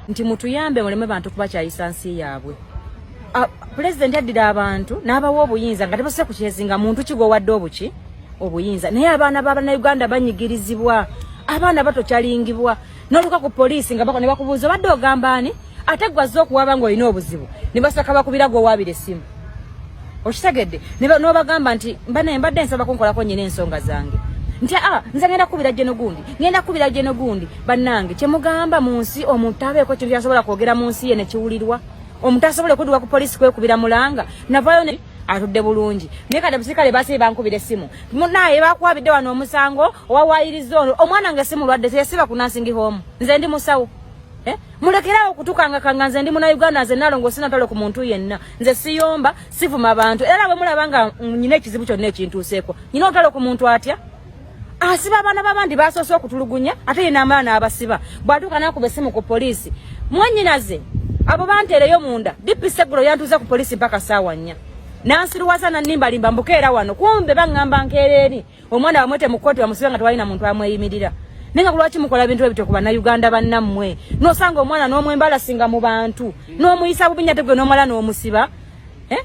nti mutuyambe muleme bantu kubakyayisa nsi yaabwe. President yaddira abantu n'abawa obuyinza nga tebasose ku kyezinga muntu kigo wadde obuki obuyinza naye abaana b'Abannayuganda banyigirizibwa abaana bato kyalingibwa n'oluka ku poliisi nga bako ne bakubuuza badde ogambani ate gwazo okuwaba ng'olina obuzibu ne basaka bakubira gwe owaabira essimu okitegedde n'obagamba nti mbadde nsaba kunkolako nnyina ensonga zange nti nze ngenda kubira gye gundi bannange kyemugamba mu nsi omuntu abeeko kintu kyasobola kwogera mu nsi ye ne kiwulirwa omuntu asobole kuddibwa ku poliisi kwekubira mulanga navayo ne atudde bulungi naye kati abasirikale baasibe bankubira essimu naye bakwabidde wano omusango owawaayiriza ono omwana nga essimu lwadde teyasiba ku nursing home nze ndi musawo mulekerawo okutukangakanga nze ndi Munnayuganda nze nalongo sinatalo ku muntu yenna nze siyomba sivuma abantu era bwe mulaba nga nyina ekizibu kyonna ekintuuseeko nyina otalo ku muntu atya asiba abaana b'abandi basoose okutulugunya ate yena amaana abasiba bw'atuuka n'akuba essimu ku poliisi mwannyinaze abo banteereyo munda DP Segulo yantuuza ku poliisi mpaka ssaawa 4 nansiruwaza nanimbalimba mbukeera wano kumbe baŋŋamba nkeereeri omwana bamwete mu kkooti bamusibe nga tewalina muntu amweyimirira nenga lwaki mukola bintu ebityo ku Bannayuganda bannammwe n'osanga omwana n'omwembalasinga mu bantu n'omuyisa bubi nnyo gwe n'omala n'omusiba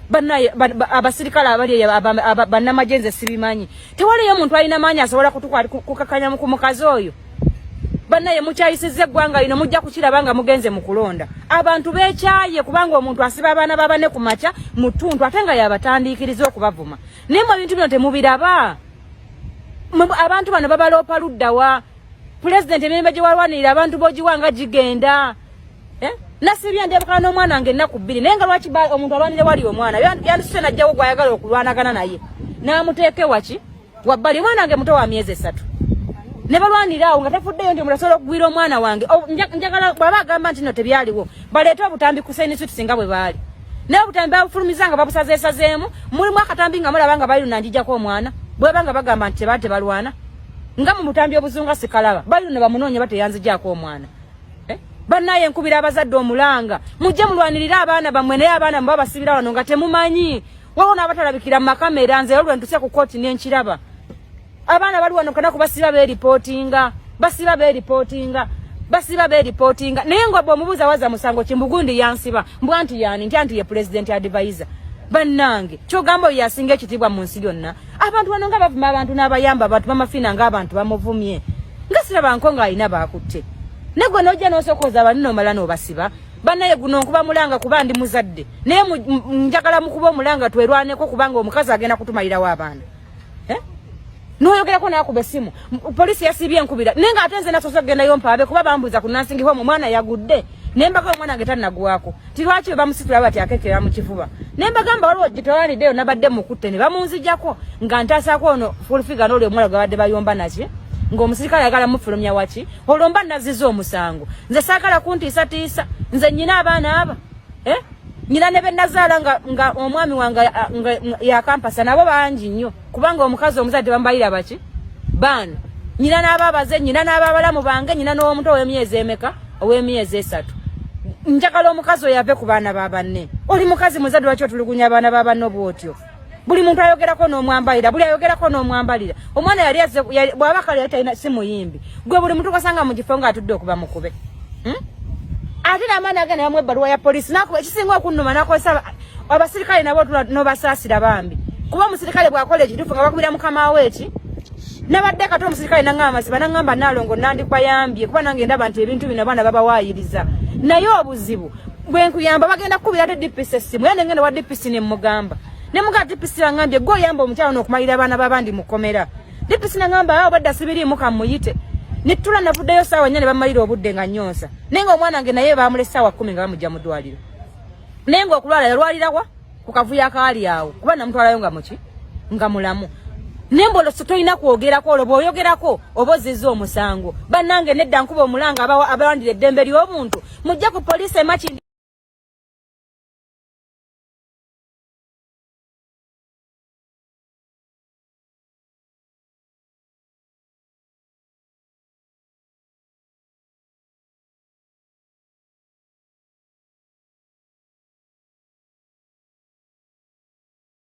bannaye abasirikale abali bannamajenze sibimanyi tewaliyo muntu alina maanyi asobola kukakanya ku mukazi oyo bannaye mukyayisizza eggwanga lino mujja kukiraba nga mugenze mu kulonda abantu beekyaye kubanga omuntu asiba abaana babane ku makya mu ttuntu ate nga yabatandiikiriza okubavuma naye mu bintu bino temubiraba abantu bano babaloopa luddawa President emirembe gye walwanirira abantu bogiwanga gigenda nasibya ndebukana n'omwana nga ennaku 2 naye nga lwaki omuntu alwanire wali omwana yandisuse najjawo gwayagala okulwanagana naye n'amuteeke waki wabbali omwana wange muto wa myezi 3 ne balwanira awo nga tafuddeyo nti mulasobola okugwira omwana wange njagala bw'aba agamba nti no tebyaliwo baleete obutambi ku Saini Suit singa bwe baali naye obutambi babufulumizanga babusazeesazeemu mulimu akatambi nga mulaba nga bali lunanjijjako omwana bweba nga bagamba nti tebaate balwana nga mu butambi obuzunga sikalaba bali ne bamunoonya bateyanzijjako omwana bannaye nkubira abazadde omulanga mujje mulwanirira abaana bammwe naye abaana mwe babasibira wano nga temumanyi wawo n'abatalabikira mu makamera nze olwe ntuse ku kooti n'enkiraba abaana bali wano kana kubasiba beeripotinga naye nga bw'omubuuza waza musango Kimbugundi yansiba mbwanti yani nti ye president advisor bannange kyogamba oyo yasinga ekitiibwa mu nsi yonna abantu bano nga bavuma abantu n'abayamba abantu bamafina ng'abantu bamuvumye nga siraba nko ng'alina baakutte negwe n'ojja n'osokooza banno omala n'obasiba bannaye guno nkuba mulanga kuba ndi muzadde naye njagala mukuba omulanga twerwaneko kubanga omukazi agenda kutumalirawo abaana n'oyogerako n'akuba essimu poliisi yasibye enkubira naye nga ate nze nasoose okugendayo mpaabe kuba bambuuza ku nursing home omwana yagudde naye mbaga omwana nge tannagwako ti lwaki bwe bamusitula bati akeekera mu kifuba naye mbagamba waliwo gitwaliddeyo nabadde mukutte ne bamunzijjako nga ntaasaako ono fulfiga n'oli omwana gwe babadde bayomba naki ng'omusirikale ayagala mufulumya waki olomba naziza omusango nze saagala kuntiisatiisa nze nnyina abaana aba nnyina ne bennazaala nga omwami wange yakampasa nabo bangi nnyo kubanga omukazi omuzadde bambayira baki baana nnyina n'abaabaze nnyina n'abaabalamu bange nnyina n'omuntu ow'emyezi emeka ow'emyezi 3 njagala omukazi oyo ave ku baana ba banne oli mukazi muzadde lwaki otulugunya abaana ba banne obwotyo buli muntu ayogerako n'omwambalira buli ayogerako n'omwambalira omwana yali bw'aba kale talina si muyimbi gwe buli muntu kasanga mu kifo ng'atudde okuba mukube ate n'amaani agenda yamu ebbaluwa ya poliisi nakuba ekisinga okunnuma nakozesa abasirikale nabo n'obasaasira bambi kuba omusirikale bw'akola ekituufu nga bakubira mukama we eki nabadde kati omusirikale naŋŋamba masiba naŋŋamba Nalongo nandikbayambye kuba nange ndaba nti ebintu bino abaana babawaayiriza naye obuzibu bwe nkuyamba bagenda kukubira ate DPC essimu era nengenda wa DPC ne mmugamba nemuga DPC ngambye gwe oyamba omukyalo n'okumalira abaana b'abandi mukomera DPC ngamba awo badda sibiriimu kamuyite nitula navuddeyo ssaawa 4 ne bamalira obudde nga nnyonsa naye nga omwana wange naye baamula essaawa 10 nga bamujja mu ddwaliro naye nga okulwala yalwalirawa ku kavuyo akaali awo kuba namutwalayo nga muki nga mulamu nembo tolina kwogerako olwo bw'oyogerako oba ozizza omusango bannange nedda nkuba omulanga abawandira eddembe ly'omuntu mujja ku poliisi emakindi